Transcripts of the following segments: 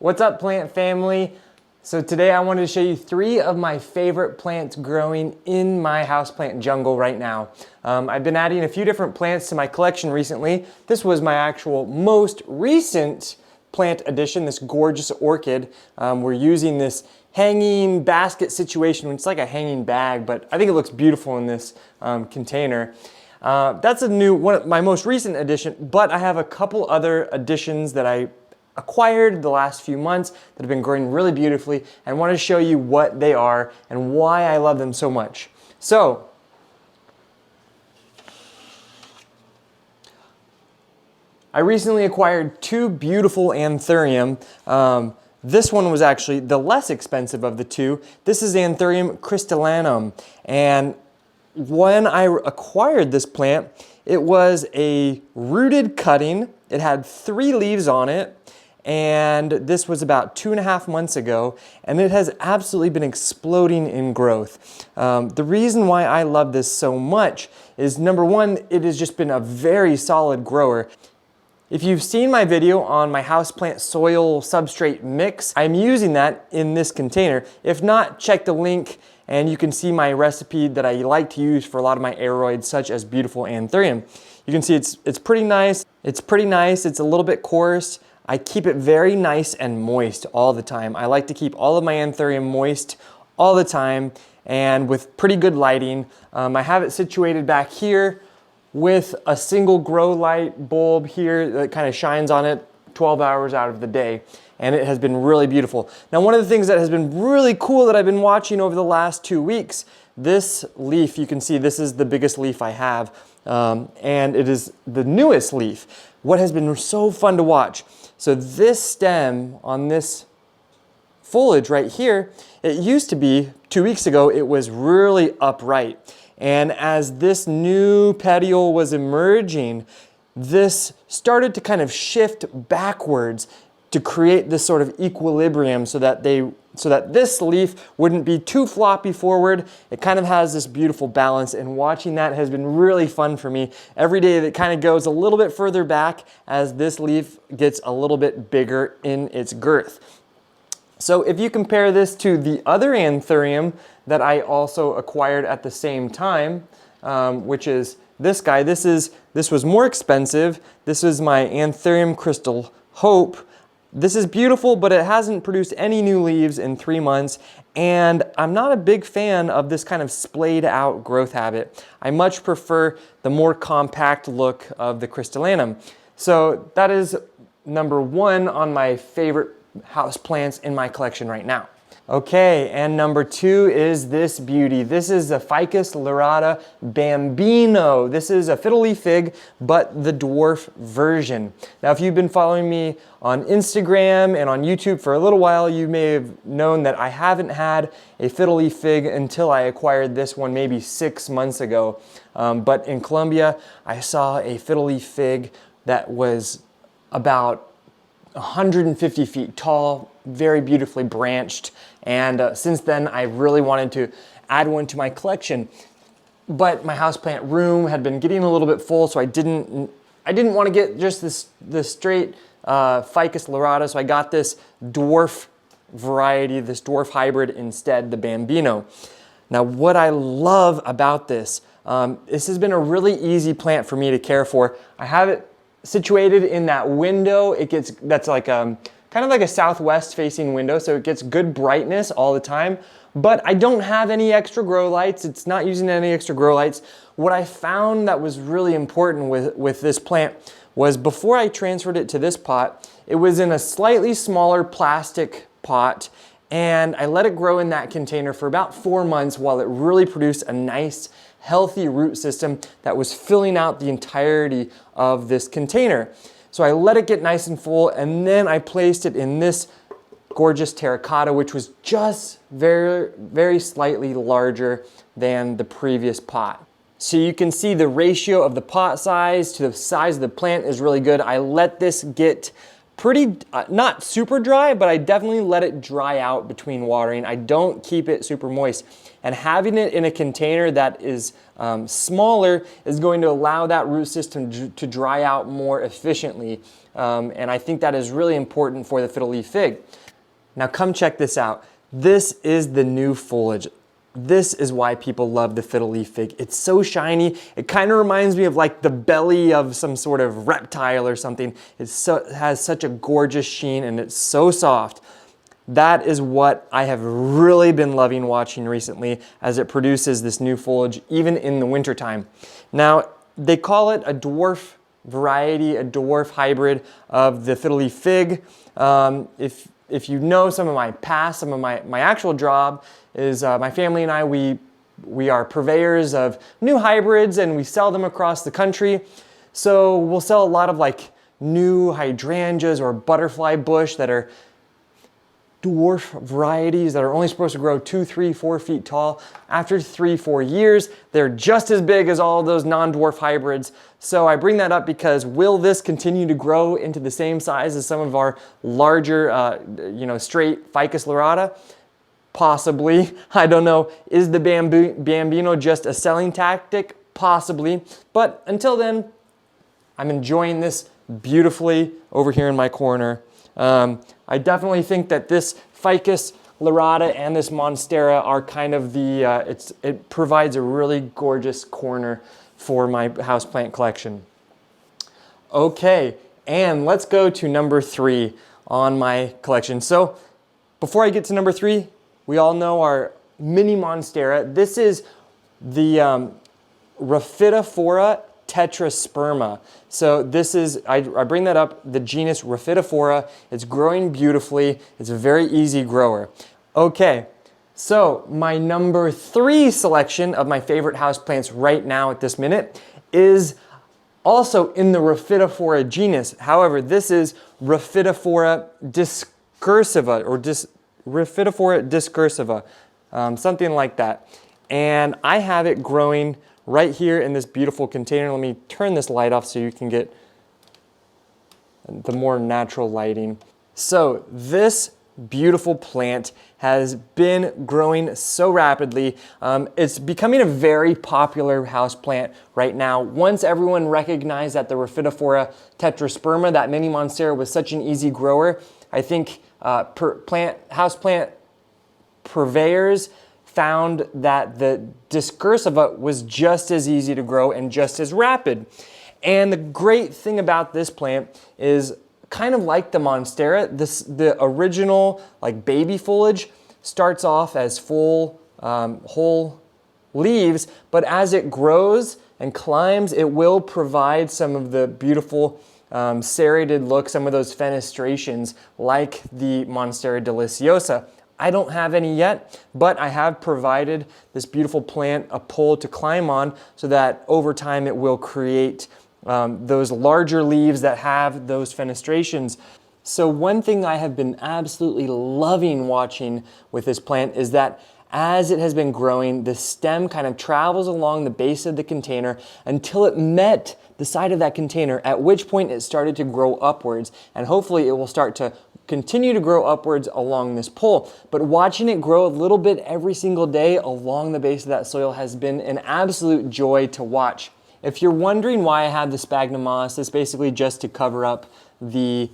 What's up, plant family? So today I wanted to show you 3 of my favorite plants growing in my houseplant jungle right now. I've been adding a few different plants to my collection recently. This was my actual most recent plant addition, this gorgeous orchid. We're using this hanging basket situation. It's like a hanging bag, but I think it looks beautiful in this container. That's one of my most recent addition, but I have a couple other additions that I acquired the last few months that have been growing really beautifully, and want to show you what they are and why I love them so much. So, I recently acquired 2 beautiful Anthurium. This one was actually the less expensive of the 2. This is Anthurium crystallinum, and when I acquired this plant, it was a rooted cutting. It had 3 leaves on it, and this was about 2.5 months ago, and it has absolutely been exploding in growth. The reason why I love this so much is, number one, it has just been a very solid grower. If you've seen my video on my houseplant soil substrate mix, I'm using that in this container. If not, check the link and you can see my recipe that I like to use for a lot of my aeroids, such as beautiful Anthurium. You can see it's pretty nice. It's a little bit coarse. I keep it very nice and moist all the time. I like to keep all of my Anthurium moist all the time and with pretty good lighting. I have it situated back here with a single grow light bulb here that kind of shines on it 12 hours out of the day. And it has been really beautiful. Now, one of the things that has been really cool that I've been watching over the last 2 weeks, this leaf, you can see this is the biggest leaf I have, and it is the newest leaf. What has been so fun to watch, so this stem on this foliage right here, it used to be, 2 weeks ago, it was really upright. And as this new petiole was emerging, this started to kind of shift backwards to create this sort of equilibrium so that this leaf wouldn't be too floppy forward. It kind of has this beautiful balance, and watching that has been really fun for me. Every day that kind of goes a little bit further back as this leaf gets a little bit bigger in its girth. So if you compare this to the other Anthurium that I also acquired at the same time, which is this guy, this was more expensive. This is my Anthurium Crystal Hope. This is beautiful, but it hasn't produced any new leaves in 3 months, and I'm not a big fan of this kind of splayed out growth habit. I much prefer the more compact look of the crystallinum. So that is number 1 on my favorite house plants in my collection right now. Okay, and number 2 is this beauty. This is a Ficus lyrata Bambino. This is a Fiddle Leaf Fig, but the dwarf version. Now, if you've been following me on Instagram and on YouTube for a little while, you may have known that I haven't had a Fiddle Leaf Fig until I acquired this one maybe 6 months ago. But in Colombia, I saw a Fiddle Leaf Fig that was about 150 feet tall, very beautifully branched, and since then I really wanted to add one to my collection, but my houseplant room had been getting a little bit full, so I didn't want to get just this straight Ficus lyrata, so I got this dwarf variety, this dwarf hybrid instead, the Bambino. Now, what I love about this has been a really easy plant for me to care for. I have it situated in that window. That's like kind of like a southwest facing window, so it gets good brightness all the time, but I don't have any extra grow lights. It's not using any extra grow lights. What I found that was really important with this plant was, before I transferred it to this pot, it was in a slightly smaller plastic pot, and I let it grow in that container for about 4 months while it really produced a nice, healthy root system that was filling out the entirety of this container. So I let it get nice and full, and then I placed it in this gorgeous terracotta, which was just very, very slightly larger than the previous pot. So you can see the ratio of the pot size to the size of the plant is really good. I let this get pretty, not super dry, but I definitely let it dry out between watering. I don't keep it super moist. And having it in a container that is smaller is going to allow that root system to dry out more efficiently. And I think that is really important for the fiddle leaf fig. Now come check this out. This is the new foliage. This is why people love the fiddle leaf fig. It's so shiny. It kind of reminds me of like the belly of some sort of reptile or something. It has such a gorgeous sheen and it's so soft. That is what I have really been loving watching recently as it produces this new foliage even in the wintertime. Now, they call it a dwarf variety, a dwarf hybrid of the fiddle leaf fig. If you know some of my past, some of my actual job is my family and I, we are purveyors of new hybrids and we sell them across the country. So we'll sell a lot of like new hydrangeas or butterfly bush that are dwarf varieties that are only supposed to grow 2, 3, 4 feet tall. After 3, 4 years, they're just as big as all of those non-dwarf hybrids. So I bring that up because will this continue to grow into the same size as some of our larger, straight Ficus lyrata? Possibly. I don't know. Is the Bambino just a selling tactic? Possibly. But until then, I'm enjoying this beautifully over here in my corner. I definitely think that this Ficus lyrata and this Monstera are kind of it provides a really gorgeous corner for my houseplant collection. Okay, and let's go to number 3 on my collection. So before I get to number 3, we all know our mini Monstera. This is the Rhaphidophora tetrasperma. So this is, I bring that up, the genus Rhaphidophora. It's growing beautifully. It's a very easy grower. Okay, so my number 3 selection of my favorite houseplants right now at this minute is also in the Rhaphidophora genus. However, this is Rhaphidophora decursiva or Rhaphidophora decursiva, something like that. And I have it growing right here in this beautiful container. Let me turn this light off so you can get the more natural lighting. So this beautiful plant has been growing so rapidly. It's becoming a very popular houseplant right now. Once everyone recognized that the Rhaphidophora tetrasperma, that mini Monstera, was such an easy grower, I think houseplant purveyors found that the decursiva was just as easy to grow and just as rapid. And the great thing about this plant is kind of like the Monstera, the original like baby foliage starts off as full whole leaves, but as it grows and climbs, it will provide some of the beautiful serrated look, some of those fenestrations like the Monstera deliciosa. I don't have any yet, but I have provided this beautiful plant a pole to climb on so that over time it will create those larger leaves that have those fenestrations. So one thing I have been absolutely loving watching with this plant is that as it has been growing, the stem kind of travels along the base of the container until it met the side of that container, at which point it started to grow upwards, and hopefully it will start to continue to grow upwards along this pole. But watching it grow a little bit every single day along the base of that soil has been an absolute joy to watch. If you're wondering why I have the sphagnum moss, it's basically just to cover up the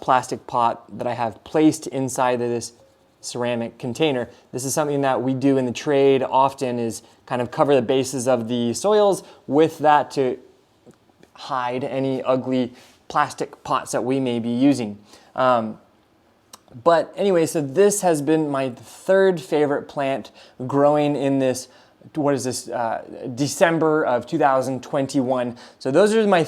plastic pot that I have placed inside of this ceramic container. This is something that we do in the trade often, is kind of cover the bases of the soils with that to hide any ugly plastic pots that we may be using. But anyway, so this has been my 3rd favorite plant growing in this, December of 2021. So those are my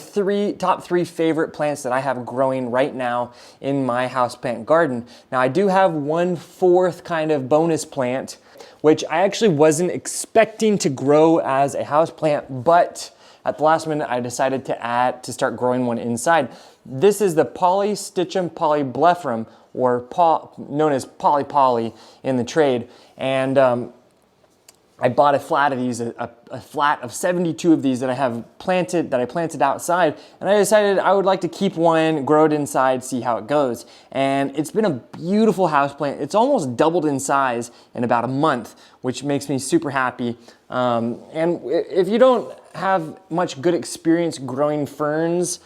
top 3 favorite plants that I have growing right now in my houseplant garden. Now I do have 1/4 kind of bonus plant, which I actually wasn't expecting to grow as a houseplant, but at the last minute I decided to start growing one inside. This is the Polystichum polyblepharum, or known as poly in the trade. And I bought a flat of these, a flat of 72 of these that I planted outside, and I decided I would like to keep one, grow it inside, see how it goes. And it's been a beautiful houseplant. It's almost doubled in size in about a month, which makes me super happy. And if you don't have much good experience growing ferns,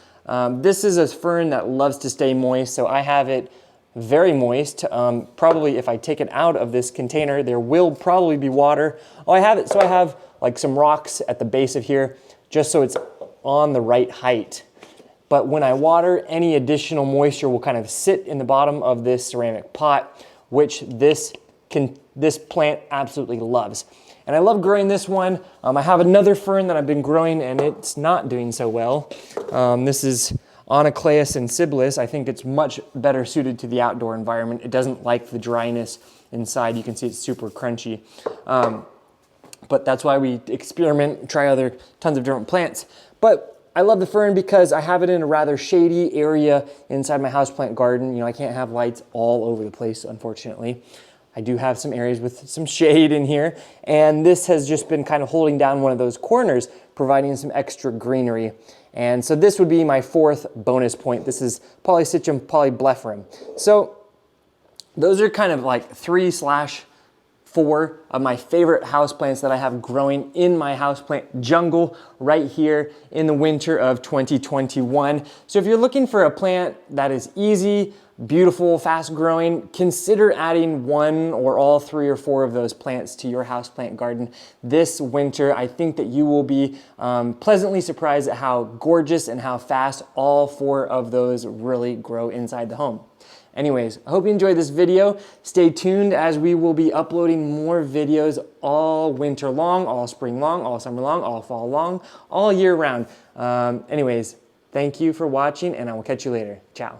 this is a fern that loves to stay moist, so I have it very moist. Probably if I take it out of this container, there will probably be water. Oh, I have like some rocks at the base of here, just so it's on the right height. But when I water, any additional moisture will kind of sit in the bottom of this ceramic pot, which this plant absolutely loves. And I love growing this one. I have another fern that I've been growing and it's not doing so well. This is Alocasia and Sibilis. I think it's much better suited to the outdoor environment. It doesn't like the dryness inside. You can see it's super crunchy. But that's why we experiment, try tons of different plants. But I love the fern because I have it in a rather shady area inside my houseplant garden. You know, I can't have lights all over the place, unfortunately. I do have some areas with some shade in here, and this has just been kind of holding down one of those corners, providing some extra greenery. And so this would be my fourth bonus point. This is Polystichum polyblepharum. So those are kind of like 3/4 of my favorite houseplants that I have growing in my houseplant jungle right here in the winter of 2021. So if you're looking for a plant that is easy, beautiful, fast growing, consider adding one or all 3 or 4 of those plants to your houseplant garden this winter. I think that you will be pleasantly surprised at how gorgeous and how fast all 4 of those really grow inside the home. Anyways, I hope you enjoyed this video. Stay tuned as we will be uploading more videos all winter long, all spring long, all summer long, all fall long, all year round. Anyways, thank you for watching and I will catch you later. Ciao.